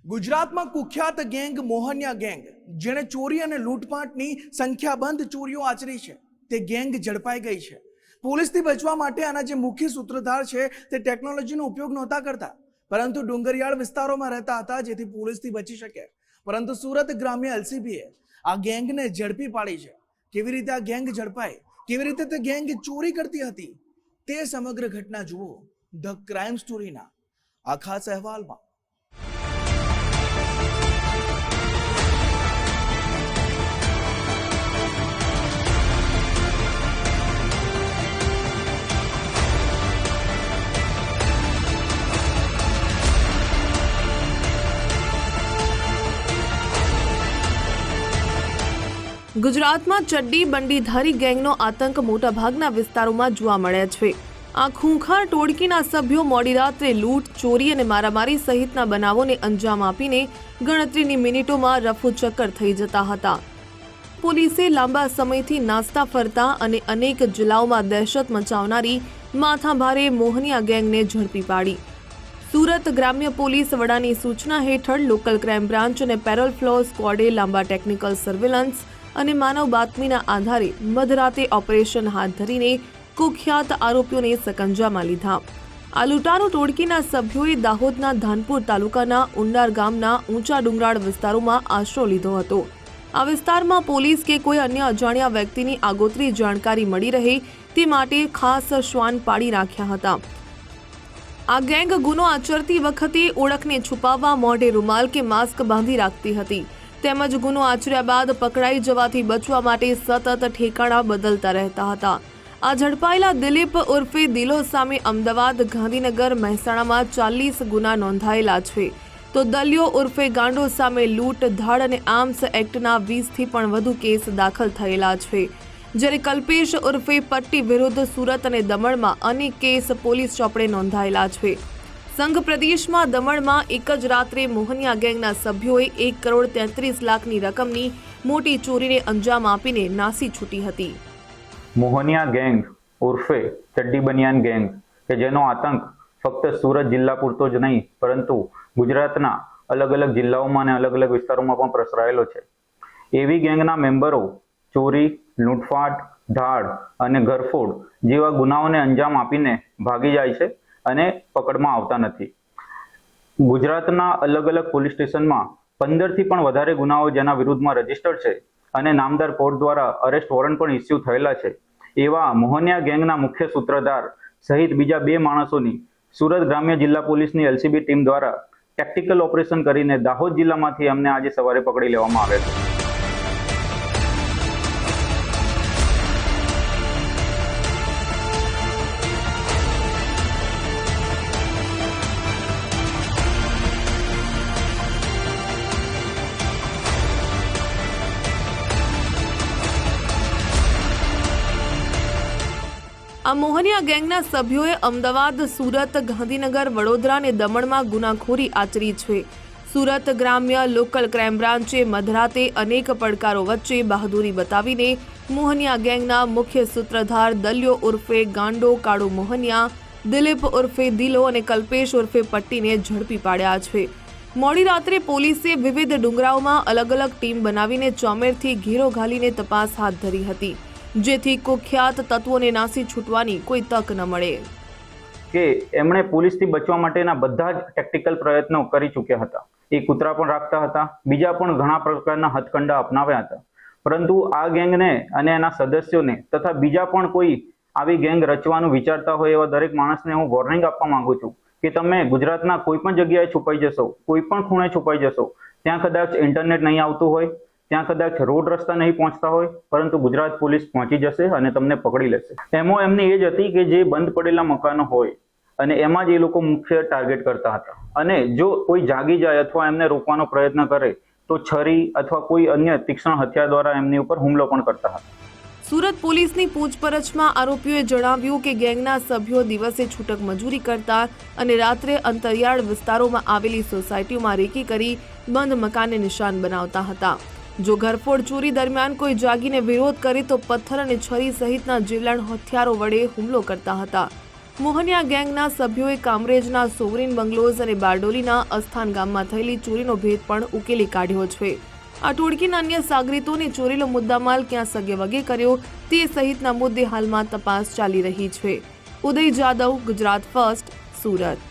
ગુજરાતમાં કુખ્યાત gang Mohaniya gang જેણે ચોરી અને લૂંટફાટની સંખ્યાબંધ ચોરીઓ આચરી છે તે ગેંગ ઝડપાઈ ગઈ છે। પોલીસથી બચવા માટે આના જે મુખ્ય સૂત્રધાર છે તે ટેકનોલોજીનો ઉપયોગ નહોતા કરતા, પરંતુ ડુંગરિયાળ વિસ્તારોમાં રહેતા હતા જેથી પોલીસથી બચી શકે। પરંતુ સુરત ગ્રામ્ય એલસીબીએ આ ગેંગને ઝડપી પાડી છે। કેવી રીતે આ ગેંગ ઝડપાઈ, કેવી રીતે તે ગેંગ ચોરી કરતી હતી તે સમગ્ર ઘટના જુઓ ધ ક્રાઇમ સ્ટોરીના આ ખાસ અહેવાલમાં। ગુજરાતમાં ચડ્ડી બંડીધારી ગેંગનો આતંક મોટાભાગના વિસ્તારોમાં જોવા મળે છે। આ ખૂંખાર ટોળકીના સભ્યો મોડી રાત્રે લૂંટ, ચોરી અને મારામારી સહિતના બનાવોને અંજામ આપીને ગણતરીની મિનિટોમાં રફુચક્કર થઈ જતા હતા। પોલીસે લાંબા સમયથી નાસ્તા ફરતા અને અનેક જિલ્લાઓમાં દહેશત મચાવનારી માથાભારે મોહનિયા ગેંગને ઝડપી પાડી। સુરત ગ્રામ્ય પોલીસ વડાની સૂચના હેઠળ લોકલ ક્રાઇમ બ્રાન્ચ અને પેરોલ ફ્લો સ્ક્વોડે લાંબા ટેકનિકલ સર્વેલન્સ અને માનવ બાતમીના આધારે મધરાતે ઓપરેશન હાથ ધરીને કુખ્યાત આરોપીઓને સકંજામાં લીધા। આ લૂંટારૂ ટોળકીના સભ્યોએ દાહોદના ધાનપુર તાલુકાના ઉંડાર ગામના ઊંચા ડુંગરાળ વિસ્તારોમાં આશરો લીધો હતો। આ વિસ્તારમાં પોલીસ કે કોઈ અન્ય અજાણ્યા વ્યક્તિની આગોતરી જાણકારી મળી રહે તે માટે ખાસ શ્વાન પાડી રાખ્યા હતા। આ ગેંગ ગુનો આચરતી વખતે ઓળખને છુપાવવા મોઢે રૂમાલ કે માસ્ક બાંધી રાખતી હતી, તેમજ ગુનો આચર્યા બાદ પકડાઈ જવાથી બચવા માટે સતત ઠેકાણા બદલતા રહેતા હતા। આ ઝડપાયેલા દિલીપ ઉર્ફે દિલો સામે અમદાવાદ, ગાંધીનગર, મહેસાણામાં 40 ગુના નોંધાયેલા છે, તો દલિયો ઉર્ફે ગાંડો સામે લૂંટ, ધાડ અને આર્મ્સ એક્ટના 20થી પણ વધુ કેસ દાખલ થયેલા છે, જ્યારે કલ્પેશ ઉર્ફે પટ્ટી વિરુદ્ધ સુરત અને દમણમાં અનેક કેસ પોલીસ ચોપડે નોંધાયેલા છે। સંઘ પ્રદેશમાં દમણમાં એક જ રાત્રે મોહનિયા ગેંગના સભ્યોએ 1,33,00,000ની રકમની મોટી ચોરીને અંજામ આપીને નાસી છૂટી હતી। મોહનિયા ગેંગ ઉર્ફે ચડ્ડી બનિયાન ગેંગ કે જેનો આતંક ફક્ત સુરત જિલ્લા પૂરતો જ નહીં પરંતુ ગુજરાતના અલગ અલગ જિલ્લાઓમાં અને અલગ અલગ વિસ્તારોમાં પણ પ્રસરાયેલો છે। એવી ગેંગના મેમ્બરો ચોરી, લૂંટફાટ, ધાડ અને ઘરફોડ જેવા ગુનાઓને અંજામ આપીને ભાગી જાય છે અને પકડમાં આવતા નથી। ગુજરાતના અલગ અલગ પોલીસ સ્ટેશનમાં 15થી પણ વધારે ગુનાઓ જેના વિરુદ્ધમાં રજીસ્ટર્ડ છે અને નામદાર કોર્ટ દ્વારા અરેસ્ટ વોરંટ પણ ઇસ્યુ થયેલા છે, એવા મોહનિયા ગેંગના મુખ્ય સૂત્રધાર સહિત બીજા 2 માણસોની સુરત ગ્રામ્ય જિલ્લા પોલીસની એલસીબી ટીમ દ્વારા ટેક્ટિકલ ઓપરેશન કરીને દાહોદ જિલ્લામાંથી અમને આજે સવારે પકડી લેવામાં આવ્યા છે। આ મોહનિયા ગેંગના સભ્યોએ અમદાવાદ, સુરત, ગાંધીનગર, વડોદરા અને દમણમાં ગુનાખોરી આચરી છે। સુરત ગ્રામ્ય લોકલ ક્રાઇમ બ્રાન્ચે મધરાતે અનેક પડકારો વચ્ચે બહાદુરી બતાવીને મોહનિયા ગેંગના મુખ્ય સૂત્રધાર દલિયો ઉર્ફે ગાંડો, કાળુ મોહનિયા, દિલીપ ઉર્ફે દિલો અને કલ્પેશ ઉર્ફે પટ્ટીને ઝડપી પાડ્યા છે। મોડી રાત્રે પોલીસે વિવિધ ડુંગરાઓમાં અલગ અલગ ટીમ બનાવીને ચોમેરથી ઘેરો ઘાલીને તપાસ હાથ ધરી હતી, જેથી કુખ્યાત તત્વોને નાસી છૂટવાની કોઈ તક ન મળે। કે એમણે પોલીસથી બચવા માટેના બધા જ ટેક્ટિકલ પ્રયત્નો કરી ચૂક્યા હતા। એ કૂતરા પણ રાખતા હતા, બીજા પણ ઘણા પ્રકારના હથકંડા અપનાવ્યા હતા, પરંતુ આ ગેંગને અને એના સદસ્યોને તથા બીજા પણ કોઈ આવી ગેંગ રચવાનું વિચારતા હોય એવા દરેક માણસને હું વોર્નિંગ આપવા માંગુ છું કે તમે ગુજરાતના કોઈ પણ જગ્યાએ છુપાઈ જશો, કોઈ પણ ખૂણે છુપાઈ જશો, ત્યાં કદાચ ઇન્ટરનેટ નહીં આવતું હોય, ત્યાં કદાચ રોડ રસ્તા નહીં પહોંચતા હોય, પરંતુ ગુજરાત પોલીસ પહોંચી જશે અને તમને પકડી લેશે। એમાં એમની એ જ હતી કે જે બંધ પડેલા મકાનો હોય અને એમાં જ એ લોકો મુખ્ય ટાર્ગેટ કરતા હતા, અને જો કોઈ જાગી જાય અથવા એમને રોકવાનો પ્રયત્ન કરે તો છરી અથવા કોઈ અન્ય તીક્ષ્ણ હથિયાર દ્વારા એમની ઉપર હુમલો પણ કરતા હતા। સુરત પોલીસની પૂછપરછમાં આરોપીઓએ જણાવ્યું કે ગેંગના સભ્યો દિવસે છૂટક મજૂરી કરતા અને રાત્રે અંતરિયાળ વિસ્તારોમાં આવેલી સોસાયટીઓમાં રેકી કરી બંધ મકાનને નિશાન બનાવતા હતા। જો ઘરફોડ ચોરી દરમિયાન કોઈ જાગીને વિરોધ કરે તો પથ્થર અને છરી સહિતના જીવલેણ હથિયારો વડે હુમલો કરતા હતા। મોહનિયા ગેંગના સભ્યોએ કામરેજના સોવરીન બંગલોઝ અને બારડોલીના અસ્થાન ગામમાં થયેલી ચોરીનો ભેદ પણ ઉકેલી કાઢ્યો છે. આ ટોળકીના અન્ય સાગરીતોને ચોરેલો મુદ્દામાલ ક્યાં સગેવગે કર્યો તે સહિતના મુદ્દે હાલમાં તપાસ ચાલી રહી છે. ઉદય જાદવ, ગુજરાત ફર્સ્ટ, સુરત.